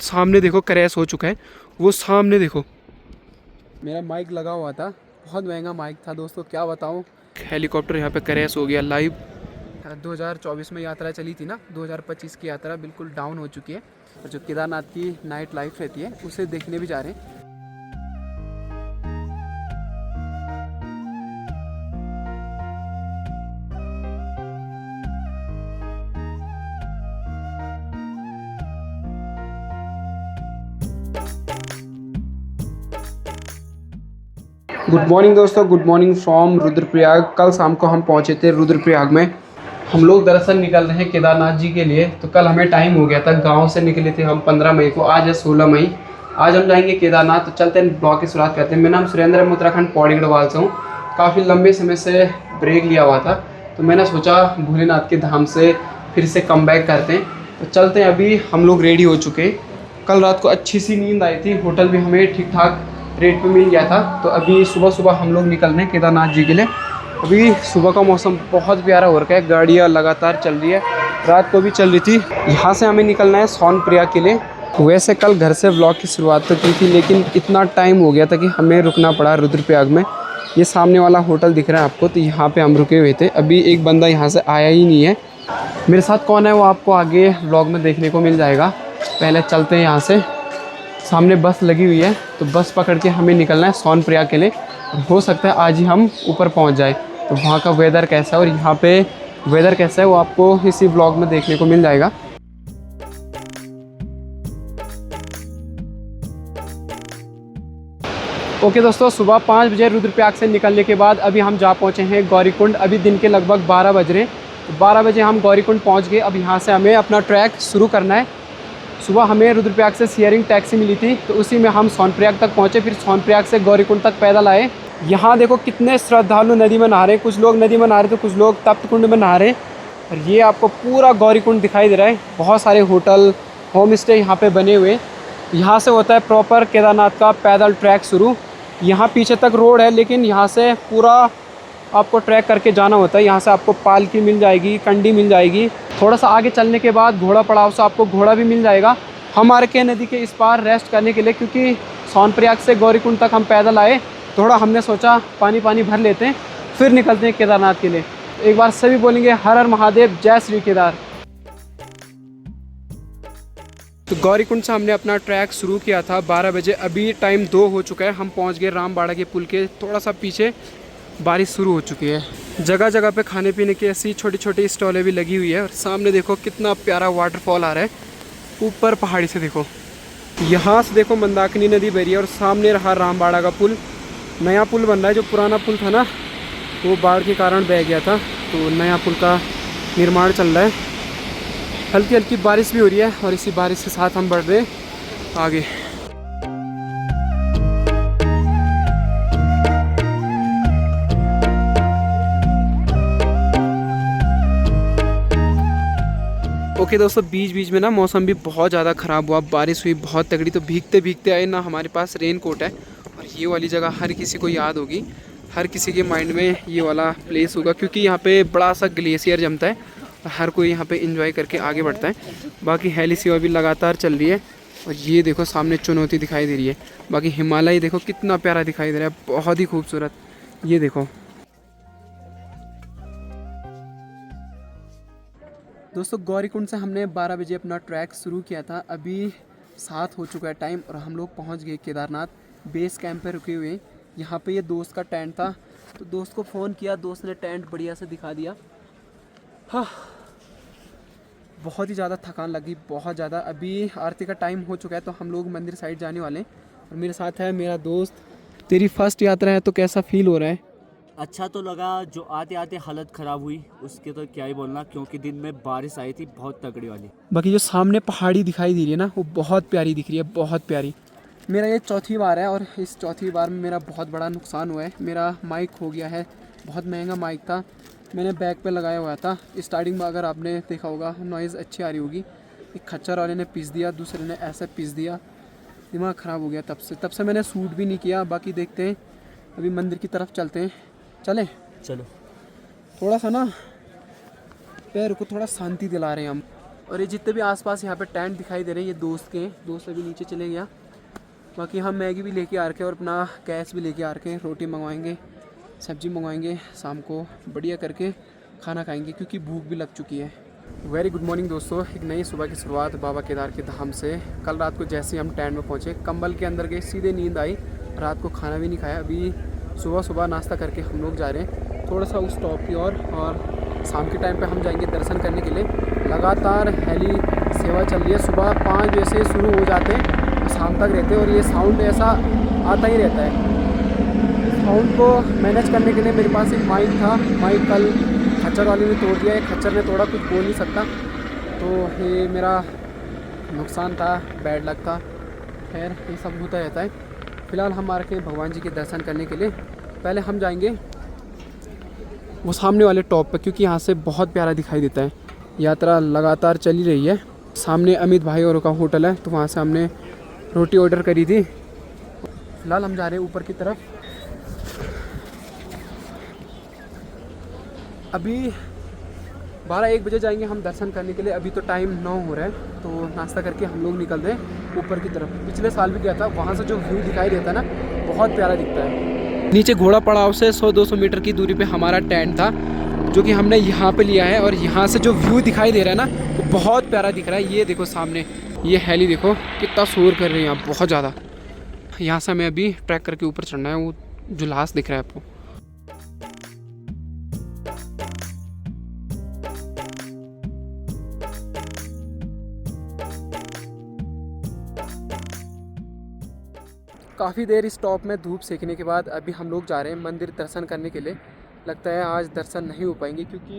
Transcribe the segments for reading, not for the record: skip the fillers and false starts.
सामने देखो क्रैश हो चुका है, वो सामने देखो। मेरा माइक लगा हुआ था, बहुत महंगा माइक था दोस्तों, क्या बताऊँ। हेलीकॉप्टर यहाँ पे क्रैश हो गया लाइव। 2024 में यात्रा चली थी ना, 2025 की यात्रा बिल्कुल डाउन हो चुकी है। और जो केदारनाथ की नाइट लाइफ रहती है उसे देखने भी जा रहे हैं। गुड मॉर्निंग दोस्तों, गुड मॉर्निंग फ्रॉम रुद्रप्रयाग। कल शाम को हम पहुंचे थे रुद्रप्रयाग में। हम लोग दरअसल निकल रहे हैं केदारनाथ जी के लिए। तो कल हमें टाइम हो गया था, गांव से निकले थे हम 15 मई को, आज है 16 मई। आज हम जाएंगे केदारनाथ। तो चलते हैं, ब्लॉग की शुरुआत करते हैं। मेरा नाम सुरेंद्र है, मैं उत्तराखंड पौड़ी गढ़वाल से हूँ। काफ़ी लंबे समय से ब्रेक लिया हुआ था, तो मैंने सोचा भोलेनाथ के धाम से फिर से कम बैक करते हैं। तो चलते हैं, अभी हम लोग रेडी हो चुके हैं। कल रात को अच्छी सी नींद आई थी, होटल भी हमें ठीक ठाक रेट पे मिल गया था। तो अभी सुबह सुबह हम लोग निकल रहे हैं केदारनाथ जी के लिए। अभी सुबह का मौसम बहुत प्यारा हो रखा है, गाड़ियाँ लगातार चल रही है, रात को भी चल रही थी। यहाँ से हमें निकलना है सोनप्रयाग के लिए। वैसे कल घर से व्लॉग की शुरुआत तो की थी, लेकिन इतना टाइम हो गया था कि हमें रुकना पड़ा रुद्रप्रयाग में। ये सामने वाला होटल दिख रहा है आपको, तो यहाँ पे हम रुके हुए थे। अभी एक बंदा यहाँ से आया ही नहीं है। मेरे साथ कौन है वो आपको आगे व्लॉग में देखने को मिल जाएगा। पहले चलते हैं यहाँ से। सामने बस लगी हुई है, तो बस पकड़ के हमें निकलना है सोनप्रयाग के लिए। हो सकता है आज ही हम ऊपर पहुंच जाए। तो वहाँ का वेदर कैसा है और यहाँ पे वेदर कैसा है वो आपको इसी ब्लॉग में देखने को मिल जाएगा। ओके दोस्तों, सुबह 5 बजे रुद्रप्रयाग से निकलने के बाद अभी हम जा पहुँचे हैं गौरीकुंड। अभी दिन के लगभग 12 बज रहे हैं। तो 12 बजे हम गौरीकुंड पहुँच गए। अब यहाँ से हमें अपना ट्रैक शुरू करना है। सुबह हमें रुद्रप्रयाग से शेयरिंग टैक्सी मिली थी, तो उसी में हम सोनप्रयाग तक पहुँचे। फिर सोनप्रयाग से गौरीकुंड तक पैदल आए। यहाँ देखो कितने श्रद्धालु नदी में नहा रहे हैं। कुछ लोग नदी में नहा रहे, तो कुछ लोग तप्त कुंड में नहा रहे हैं। और ये आपको पूरा गौरीकुंड दिखाई दे रहा है। बहुत सारे होटल, होम स्टे यहाँ पे बने हुए। यहाँ से होता है प्रॉपर केदारनाथ का पैदल ट्रैक शुरू। यहाँ पीछे तक रोड है, लेकिन यहाँ से पूरा आपको ट्रैक करके जाना होता है। यहाँ से आपको पालकी मिल जाएगी, कंडी मिल जाएगी। थोड़ा सा आगे चलने के बाद घोड़ा पड़ाव से आपको घोड़ा भी मिल जाएगा। हम आरके नदी के इस पार रेस्ट करने के लिए, क्योंकि सोनप्रयाग से गौरीकुंड तक हम पैदल आए, थोड़ा हमने सोचा पानी भर लेते हैं, फिर निकलते हैं केदारनाथ के लिए। एक बार सभी बोलेंगे हर हर महादेव, जय श्री केदार। तो गौरीकुंड से हमने अपना ट्रैक शुरू किया था 12 बजे। अभी टाइम 2 हो चुका है। हम पहुँच गए रामबाड़ा के पुल के थोड़ा सा पीछे। बारिश शुरू हो चुकी है। जगह जगह पे खाने पीने की ऐसी छोटी छोटी स्टॉलें भी लगी हुई है। और सामने देखो कितना प्यारा वाटरफॉल आ रहा है ऊपर पहाड़ी से। देखो यहाँ से देखो मंदाकिनी नदी बह रही है, और सामने रहा रामबाड़ा का पुल। नया पुल बन रहा है, जो पुराना पुल था ना वो बाढ़ के कारण बह गया था, तो नया पुल का निर्माण चल रहा है। हल्की हल्की बारिश भी हो रही है, और इसी बारिश के साथ हम बढ़ रहे हैं आगे। ओके दोस्तों, बीच बीच में ना मौसम भी बहुत ज़्यादा ख़राब हुआ, बारिश हुई बहुत तगड़ी। तो भीगते भीगते आए ना, हमारे पास रेन कोट है। और ये वाली जगह हर किसी को याद होगी, हर किसी के माइंड में ये वाला प्लेस होगा, क्योंकि यहाँ पे बड़ा सा ग्लेशियर जमता है। और हर कोई यहाँ पे एंजॉय करके आगे बढ़ता है। बाकी हेली सेवा भी लगातार चल रही है। और ये देखो सामने चुनौती दिखाई दे रही है। बाकी हिमालय देखो कितना प्यारा दिखाई दे रहा है, बहुत ही खूबसूरत। ये देखो दोस्तों, गौरीकुंड से हमने 12 बजे अपना ट्रैक शुरू किया था। अभी 7 हो चुका है टाइम, और हम लोग पहुंच गए केदारनाथ बेस कैंप पे रुके हुए। यहाँ पे ये दोस्त का टेंट था, तो दोस्त को फ़ोन किया, दोस्त ने टेंट बढ़िया से दिखा दिया। हाँ, बहुत ही ज़्यादा थकान लगी, बहुत ज़्यादा। अभी आरती का टाइम हो चुका है, तो हम लोग मंदिर साइड जाने वाले हैं। और मेरे साथ है मेरा दोस्त। तेरी फर्स्ट यात्रा है, तो कैसा फील हो रहा है? अच्छा तो लगा, जो आते आते हालत ख़राब हुई उसके तो क्या ही बोलना, क्योंकि दिन में बारिश आई थी बहुत तगड़ी वाली। बाकी जो सामने पहाड़ी दिखाई दे रही है ना, वो बहुत प्यारी दिख रही है, बहुत प्यारी। मेरा ये चौथी बार है, और इस चौथी बार में मेरा बहुत बड़ा नुकसान हुआ है। मेरा माइक खो गया है, बहुत महंगा माइक था, मैंने बैग पे लगाया हुआ था। स्टार्टिंग में अगर आपने देखा होगा नॉइज़ अच्छी आ रही होगी। एक खच्चर वाले ने पीस दिया, दूसरे ने ऐसे पीस दिया, दिमाग ख़राब हो गया। तब से मैंने शूट भी नहीं किया। बाकी देखते हैं, अभी मंदिर की तरफ चलते हैं। चलें? चलो। थोड़ा सा ना पैर को थोड़ा शांति दिला रहे हैं हम। और ये जितने भी आसपास यहाँ पे टेंट दिखाई दे रहे हैं ये दोस्त के हैं। दोस्त अभी नीचे चले गया। बाकी हम मैगी भी लेके आ रखे हैं और अपना कैश भी लेके आ रखे हैं। रोटी मंगवाएंगे, सब्जी मंगवाएंगे, शाम को बढ़िया करके खाना खाएंगे क्योंकि भूख भी लग चुकी है। वेरी गुड मॉर्निंग दोस्तों, एक नई सुबह की शुरुआत बाबा केदार के धाम से। कल रात को जैसे ही हम टेंट में पहुँचे कंबल के अंदर गए, सीधे नींद आई। रात को खाना भी नहीं खाया। अभी सुबह सुबह नाश्ता करके हम लोग जा रहे हैं थोड़ा सा उस टॉप की ओर और शाम के टाइम पे हम जाएंगे दर्शन करने के लिए। लगातार हेली सेवा चल रही है। सुबह 5 बजे से शुरू हो जाते हैं और शाम तक रहते हैं और ये साउंड ऐसा आता ही रहता है। साउंड को मैनेज करने के लिए मेरे पास एक माइक था। माइक कल खच्चर वाले ने तोड़ दिया है। खच्चर ने तोड़ा, कुछ बोल नहीं सकता, तो ये मेरा नुकसान था, बैड लक था। खैर ये सब होता रहता है। फ़िलहाल हम आ रखे हैं भगवान जी के दर्शन करने के लिए। पहले हम जाएंगे वो सामने वाले टॉप पर क्योंकि यहाँ से बहुत प्यारा दिखाई देता है। यात्रा लगातार चली रही है। सामने अमित भाई और का होटल है, तो वहाँ से हमने रोटी ऑर्डर करी थी। फ़िलहाल हम जा रहे हैं ऊपर की तरफ। अभी 12-1 बजे जाएंगे हम दर्शन करने के लिए। अभी तो टाइम 9 हो रहा है, तो नाश्ता करके हम लोग निकल रहे हैं ऊपर की तरफ। पिछले साल भी गया था, वहाँ से जो व्यू दिखाई देता है ना, बहुत प्यारा दिखता है। नीचे घोड़ा पड़ाव से 100-200 मीटर की दूरी पे हमारा टेंट था, जो कि हमने यहाँ पे लिया है। और यहाँ से जो व्यू दिखाई दे रहा है ना, वो बहुत प्यारा दिख रहा है। ये देखो सामने ये हेली, देखो कितना शोर कर रही है यहाँ, बहुत ज़्यादा। यहाँ से हमें अभी ट्रैक करके ऊपर चढ़ना है। वो जुलास दिख रहा है आपको। काफ़ी देर इस टॉप में धूप सेकने के बाद अभी हम लोग जा रहे हैं मंदिर दर्शन करने के लिए। लगता है आज दर्शन नहीं हो पाएंगे क्योंकि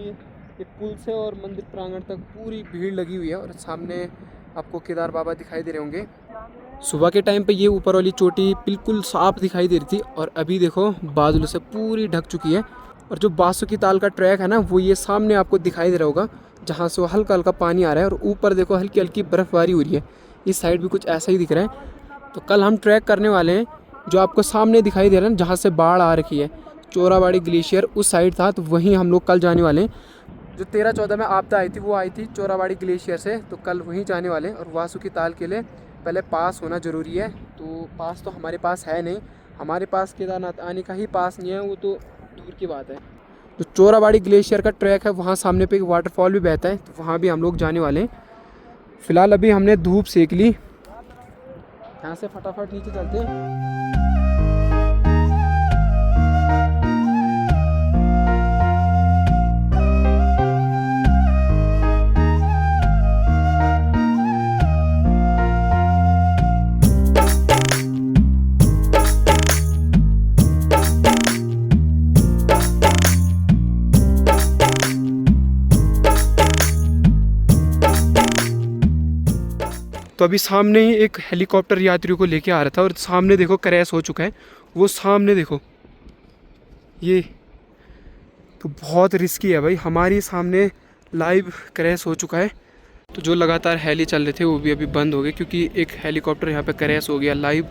ये पुल से और मंदिर प्रांगण तक पूरी भीड़ लगी हुई है। और सामने आपको केदार बाबा दिखाई दे रहे होंगे। सुबह के टाइम पे ये ऊपर वाली चोटी बिल्कुल साफ दिखाई दे रही थी और अभी देखो बादलों से पूरी ढक चुकी है। और जो बासुकी ताल का ट्रैक है ना, वो ये सामने आपको दिखाई दे रहा होगा, जहाँ से हल्का हल्का पानी आ रहा है। और ऊपर देखो हल्की हल्की बर्फ़बारी हो रही है। इस साइड भी कुछ ऐसा ही दिख रहा है। तो कल हम ट्रैक करने वाले हैं जो आपको सामने दिखाई दे रहा है, जहाँ से बाढ़ आ रखी है। चोराबाड़ी ग्लेशियर उस साइड था, तो वहीं हम लोग कल जाने वाले हैं। जो 13-14 में आपदा आई थी, वो आई थी चोराबाड़ी ग्लेशियर से, तो कल वहीं जाने वाले हैं। और वासुकी ताल के लिए पहले पास होना ज़रूरी है, तो पास तो हमारे पास है नहीं। हमारे पास केदारनाथ आने का ही पास नहीं है, वो तो दूर की बात है। जो चोराबाड़ी ग्लेशियर का ट्रैक है, वहाँ सामने पे एक वाटरफॉल भी बहता है, तो वहाँ भी हम लोग जाने वाले हैं। फ़िलहाल अभी हमने धूप सेक ली, यहाँ से फटाफट नीचे चलते हैं। तो अभी सामने ही एक हेलीकॉप्टर यात्रियों को लेके आ रहा था और सामने देखो क्रैश हो चुका है। वो सामने देखो, ये तो बहुत रिस्की है भाई। हमारी सामने लाइव क्रैश हो चुका है। तो जो लगातार हेली चल रहे थे वो भी अभी बंद हो गए क्योंकि एक हेलीकॉप्टर यहाँ पे क्रैश हो गया लाइव।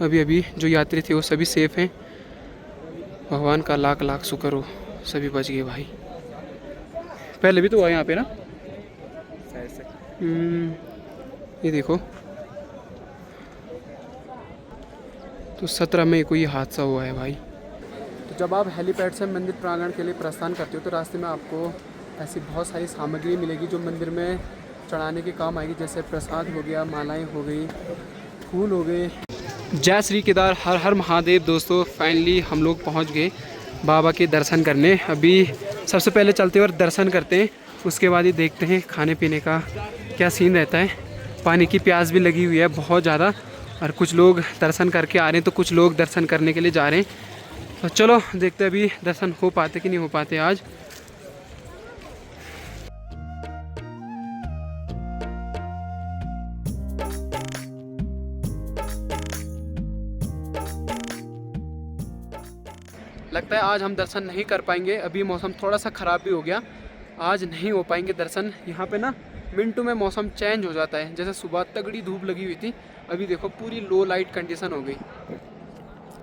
अभी जो यात्री थे वो सभी सेफ हैं। भगवान का लाख लाख शुक्र हो, सभी बच गए भाई। पहले भी तो हुआ यहाँ पे ना, ये देखो। तो 17 मई को ये हादसा हुआ है भाई। तो जब आप हेलीपैड से मंदिर प्रांगण के लिए प्रस्थान करते हो तो रास्ते में आपको ऐसी बहुत सारी सामग्री मिलेगी जो मंदिर में चढ़ाने के काम आएगी। जैसे प्रसाद हो गया, मालाएं हो गई, फूल हो गए। जय श्री केदार, हर हर महादेव। दोस्तों फाइनली हम लोग पहुंच गए बाबा के दर्शन करने। अभी सबसे पहले चलते और दर्शन करते हैं, उसके बाद ही देखते हैं खाने पीने का क्या सीन रहता है। पानी की प्यास भी लगी हुई है बहुत ज़्यादा। और कुछ लोग दर्शन करके आ रहे हैं, तो कुछ लोग दर्शन करने के लिए जा रहे हैं। तो चलो देखते हैं अभी दर्शन हो पाते कि नहीं हो पाते आज। लगता है आज हम दर्शन नहीं कर पाएंगे। अभी मौसम थोड़ा सा ख़राब भी हो गया, आज नहीं हो पाएंगे दर्शन। यहाँ पे ना मिनटों में मौसम चेंज हो जाता है। जैसे सुबह तगड़ी धूप लगी हुई थी, अभी देखो पूरी लो लाइट कंडीशन हो गई।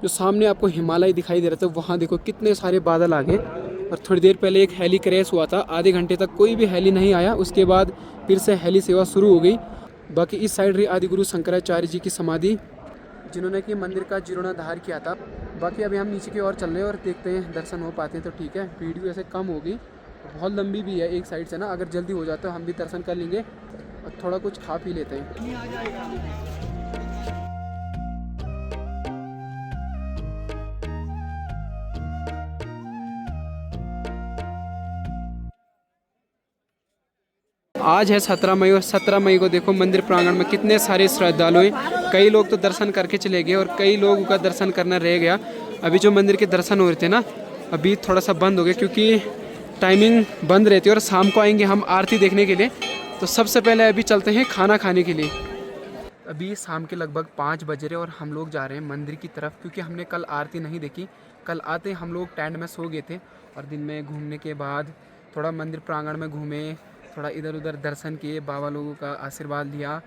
जो सामने आपको हिमालय दिखाई दे रहा था, वहाँ देखो कितने सारे बादल आ गए। और थोड़ी देर पहले एक हेली क्रैश हुआ था, आधे घंटे तक कोई भी हेली नहीं आया, उसके बाद फिर से हेली सेवा शुरू हो गई। बाकी इस साइड रही आदिगुरु शंकराचार्य जी की समाधि, जिन्होंने कि मंदिर का जीर्णोद्धार किया था। बाकी अभी हम नीचे की ओर चल रहे हैं और देखते हैं दर्शन हो पाते हैं तो ठीक है। वीडियो ऐसे कम होगी, बहुत लंबी भी है एक साइड से ना, अगर जल्दी हो जाता तो हम भी दर्शन कर लेंगे और थोड़ा कुछ खा पी लेते हैं। आज है 17 मई और 17 मई को देखो मंदिर प्रांगण में कितने सारे श्रद्धालु हैं। कई लोग तो दर्शन करके चले गए और कई लोगों का दर्शन करना रह गया। अभी जो मंदिर के दर्शन हो रहे थे ना, अभी थोड़ा सा बंद हो गया क्योंकि टाइमिंग बंद रहती है और शाम को आएंगे हम आरती देखने के लिए। तो सबसे पहले अभी चलते हैं खाना खाने के लिए। अभी शाम के लगभग 5 बज रहे और हम लोग जा रहे हैं मंदिर की तरफ, क्योंकि हमने कल आरती नहीं देखी। कल आते हम लोग टेंट में सो गए थे और दिन में घूमने के बाद थोड़ा मंदिर प्रांगण में घूमे, थोड़ा इधर उधर दर्शन किए, बाबा लोगों का आशीर्वाद लिया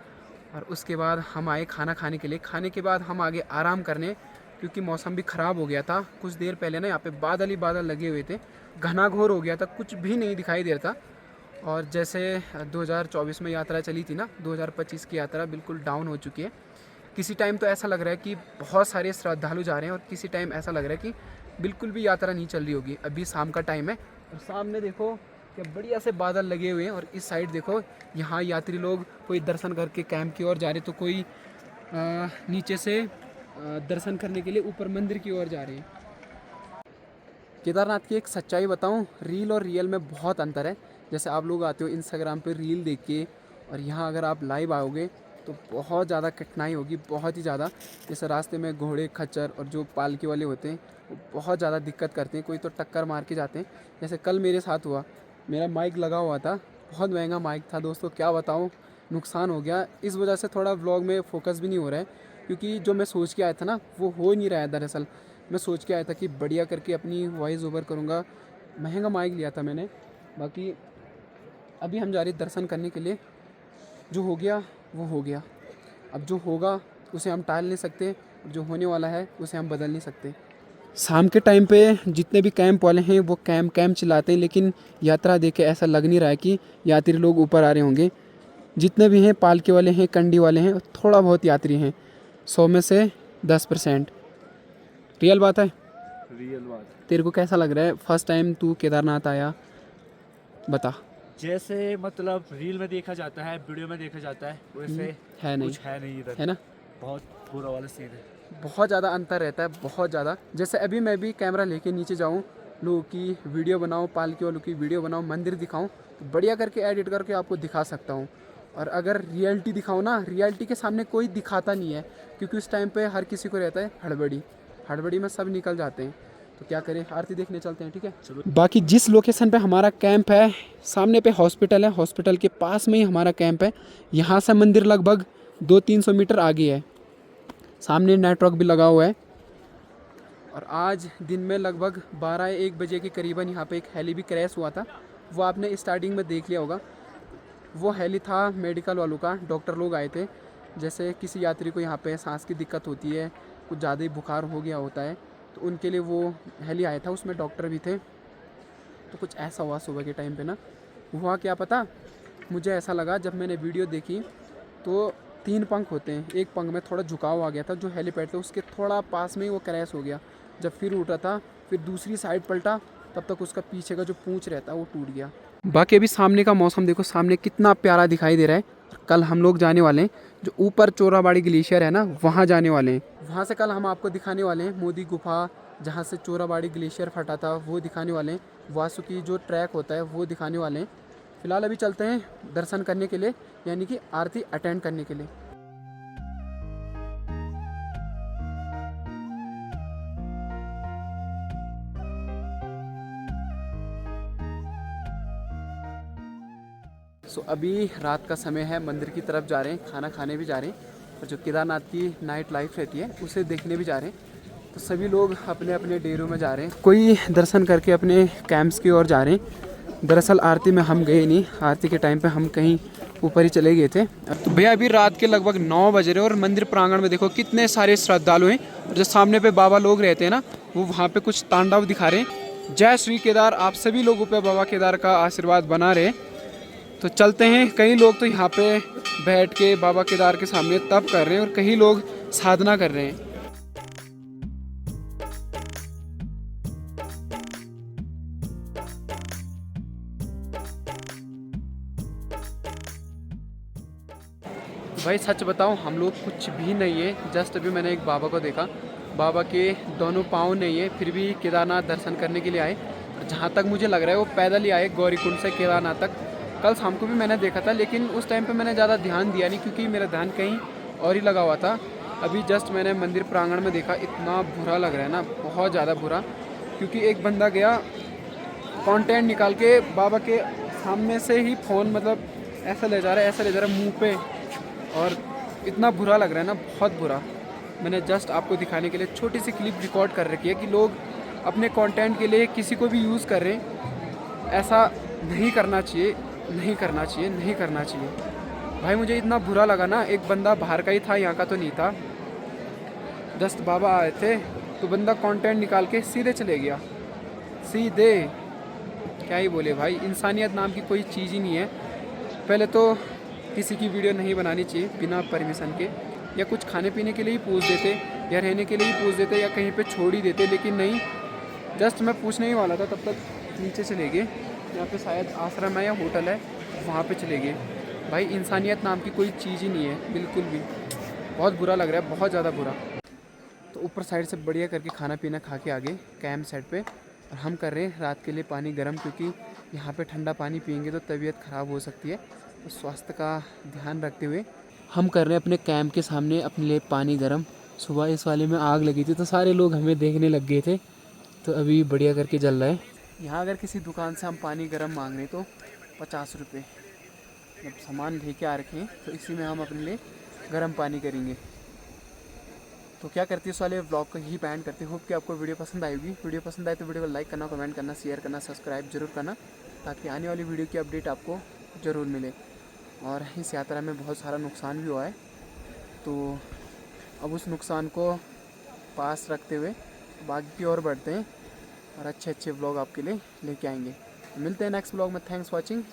और उसके बाद हम आए खाना खाने के लिए। खाने के बाद हम आगे आराम करने, क्योंकि मौसम भी ख़राब हो गया था। कुछ देर पहले ना यहाँ पे बादल ही बादल लगे हुए थे, घना घोर हो गया था, कुछ भी नहीं दिखाई दे रहा था। और जैसे 2024 में यात्रा चली थी ना, 2025 की यात्रा बिल्कुल डाउन हो चुकी है। किसी टाइम तो ऐसा लग रहा है कि बहुत सारे श्रद्धालु जा रहे हैं और किसी टाइम ऐसा लग रहा है कि बिल्कुल भी यात्रा नहीं चल रही होगी। अभी शाम का टाइम है और सामने देखो क्या बढ़िया से बादल लगे हुए हैं और इस साइड देखो यहाँ यात्री लोग कोई दर्शन करके कैंप की ओर जा रहे, तो कोई नीचे से दर्शन करने के लिए ऊपर मंदिर की ओर जा रहे हैं। केदारनाथ की एक सच्चाई बताऊं, रील और रियल में बहुत अंतर है। जैसे आप लोग आते हो इंस्टाग्राम पे रील देख के और यहाँ अगर आप लाइव आओगे तो बहुत ज़्यादा कठिनाई होगी, बहुत ही ज़्यादा। जैसे रास्ते में घोड़े खच्चर और जो पालकी वाले होते हैं वो बहुत ज़्यादा दिक्कत करते हैं, कोई तो टक्कर मार के जाते हैं। जैसे कल मेरे साथ हुआ, मेरा माइक लगा हुआ था, बहुत महंगा माइक था दोस्तों, क्या बताऊँ, नुकसान हो गया। इस वजह से थोड़ा व्लॉग में फोकस भी नहीं हो रहा है, क्योंकि जो मैं सोच के आया था ना वो हो नहीं रहा है। दरअसल मैं सोच के आया था कि बढ़िया करके अपनी वॉइस ओवर करूँगा, महंगा माइक लिया था मैंने। बाकी अभी हम जा रहे दर्शन करने के लिए, जो हो गया वो हो गया। अब जो होगा उसे हम टाल नहीं सकते, जो होने वाला है उसे हम बदल नहीं सकते। शाम के टाइम पे जितने भी कैंप वाले हैं वो कैंप चलाते हैं, लेकिन यात्रा देख के ऐसा लग नहीं रहा है कि यात्री लोग ऊपर आ रहे होंगे। जितने भी हैं पालकी वाले हैं, कंडी वाले हैं, थोड़ा बहुत यात्री हैं, 100 में से 10%। रियल बात है, रियल बात। तेरे को कैसा लग रहा है फर्स्ट टाइम तू केदारनाथ आया, बता। जैसे मतलब रील में देखा जाता है, वीडियो में देखा जाता है, वैसे है नहीं, कुछ है नहीं इधर, है ना, बहुत बुरा वाला सीन है। बहुत ज़्यादा अंतर रहता है, बहुत ज़्यादा। जैसे अभी मैं भी कैमरा लेके नीचे जाऊँ, लोगों की वीडियो बनाऊँ, पालकी वालों की वीडियो बनाऊँ, मंदिर दिखाऊँ, तो बढ़िया करके एडिट करके आपको दिखा सकता हूँ। और अगर रियलिटी दिखाऊँ ना, रियलिटी के सामने कोई दिखाता नहीं है, क्योंकि उस टाइम पे हर किसी को रहता है हड़बड़ी में सब निकल जाते हैं। तो क्या करें, आरती देखने चलते हैं, ठीक है चलो। बाकी जिस लोकेशन पे हमारा कैंप है, सामने पे हॉस्पिटल है, हॉस्पिटल के पास में ही हमारा कैंप है। यहाँ से मंदिर लगभग 200-300 मीटर आगे है, सामने नेटवर्क भी लगा हुआ है। और आज दिन में लगभग 12-1 बजे के करीबन यहाँ पे एक हेली भी क्रैश हुआ था, वो आपने स्टार्टिंग में देख लिया होगा। वो हेली था मेडिकल वालों का, डॉक्टर लोग आए थे। जैसे किसी यात्री को यहाँ पे सांस की दिक्कत होती है, कुछ ज़्यादा ही बुखार हो गया होता है, तो उनके लिए वो हेली आया था, उसमें डॉक्टर भी थे। तो कुछ ऐसा हुआ सुबह के टाइम पे ना, हुआ क्या पता, मुझे ऐसा लगा जब मैंने वीडियो देखी तो 3 पंख होते हैं, एक पंख में थोड़ा झुकाव आ गया था, जो हेलीपैड था उसके थोड़ा पास में ही वो क्रैश हो गया। जब फिर उठा था, फिर दूसरी साइड पलटा, तब तक उसका पीछे का जो पूंछ रहता है वो टूट गया। बाकी अभी सामने का मौसम देखो, सामने कितना प्यारा दिखाई दे रहा है। कल हम लोग जाने वाले हैं, जो ऊपर चोराबाड़ी ग्लेशियर है ना, वहाँ जाने वाले हैं। वहाँ से कल हम आपको दिखाने वाले हैं मोदी गुफा, जहाँ से चोराबाड़ी ग्लेशियर फटा था, वो दिखाने वाले हैं। वासुकी जो ट्रैक होता है वो दिखाने वाले हैं। फिलहाल अभी चलते हैं दर्शन करने के लिए, यानी कि आरती अटेंड करने के लिए। अभी रात का समय है, मंदिर की तरफ जा रहे हैं, खाना खाने भी जा रहे हैं और जो केदारनाथ की नाइट लाइफ रहती है उसे देखने भी जा रहे हैं। तो सभी लोग अपने अपने डेरों में जा रहे हैं, कोई दर्शन करके अपने कैंप्स की ओर जा रहे हैं। दरअसल आरती में हम गए नहीं, आरती के टाइम पे हम कहीं ऊपर ही चले गए थे। तो भैया अभी रात के लगभग 9 बज रहे हैं और मंदिर प्रांगण में देखो कितने सारे श्रद्धालु हैं। और जो सामने पे बाबा लोग रहते हैं ना, वो वहाँ पे कुछ तांडव दिखा रहे हैं। जय श्री केदार। आप सभी लोगों पे बाबा केदार का आशीर्वाद बना रहे। तो चलते हैं। कई लोग तो यहाँ पे बैठ के बाबा केदार के सामने तप कर रहे हैं और कई लोग साधना कर रहे हैं। भाई सच बताऊं, हम लोग कुछ भी नहीं है। जस्ट अभी मैंने एक बाबा को देखा, बाबा के दोनों पाँव नहीं है, फिर भी केदारनाथ दर्शन करने के लिए आए। और जहाँ तक मुझे लग रहा है वो पैदल ही आए गौरीकुंड से केदारनाथ तक। कल शाम को भी मैंने देखा था, लेकिन उस टाइम पे मैंने ज़्यादा ध्यान दिया नहीं क्योंकि मेरा ध्यान कहीं और ही लगा हुआ था। अभी जस्ट मैंने मंदिर प्रांगण में देखा, इतना बुरा लग रहा है ना, बहुत ज़्यादा बुरा। क्योंकि एक बंदा गया कंटेंट निकाल के बाबा के सामने से ही फ़ोन मतलब ऐसा ले जा रहा है, ऐसा ले जा रहा है मुँह पे, और इतना बुरा लग रहा है ना, बहुत बुरा। मैंने जस्ट आपको दिखाने के लिए छोटी सी क्लिप रिकॉर्ड कर रखी है कि लोग अपने कंटेंट के लिए किसी को भी यूज़ कर रहे हैं। ऐसा नहीं करना चाहिए, नहीं करना चाहिए, नहीं करना चाहिए। भाई मुझे इतना बुरा लगा ना, एक बंदा बाहर का ही था, यहाँ का तो नहीं था। जस्ट बाबा आए थे तो बंदा कंटेंट निकाल के सीधे चले गया, सीधे। क्या ही बोले भाई, इंसानियत नाम की कोई चीज़ ही नहीं है। पहले तो किसी की वीडियो नहीं बनानी चाहिए बिना परमिशन के, या कुछ खाने पीने के लिए ही पूछ देते, या रहने के लिए ही पूछ देते, या कहीं पे छोड़ ही देते, लेकिन नहीं। जस्ट मैं पूछने ही वाला था, तब तक नीचे चले गए। यहाँ पे शायद आश्रम है या होटल है, वहाँ पे चले गए। भाई इंसानियत नाम की कोई चीज़ ही नहीं है, बिल्कुल भी। बहुत बुरा लग रहा है, बहुत ज़्यादा बुरा। तो ऊपर साइड से बढ़िया करके खाना पीना खा के आगे कैंप साइड पे, और हम कर रहे हैं रात के लिए पानी गर्म, क्योंकि यहाँ पे ठंडा पानी पियेंगे तो तबीयत ख़राब हो सकती है। तो स्वास्थ्य का ध्यान रखते हुए हम कर रहे हैं अपने कैंप के सामने अपने लिए पानी गर्म। सुबह इस वाले में आग लगी थी तो सारे लोग हमें देखने लग गए थे, तो अभी बढ़िया करके जल रहा है। यहाँ अगर किसी दुकान से हम पानी गर्म मांग रहे तो 50 रुपये, जब सामान लेके आ रखे हैं तो इसी में हम अपने लिए गर्म पानी करेंगे। तो क्या करती है इस वाले व्लॉग को ही बैंड करते। होप कि आपको वीडियो पसंद आएगी। वीडियो पसंद आए तो वीडियो को लाइक करना, कमेंट करना, शेयर करना, सब्सक्राइब जरूर करना, ताकि आने वाली वीडियो की अपडेट आपको ज़रूर मिले। और इस यात्रा में बहुत सारा नुकसान भी हुआ है, तो अब उस नुकसान को पास रखते हुए बाकी की ओर बढ़ते हैं और अच्छे अच्छे व्लॉग आपके लिए लेके आएंगे। मिलते हैं नेक्स्ट व्लॉग में। Thanks watching.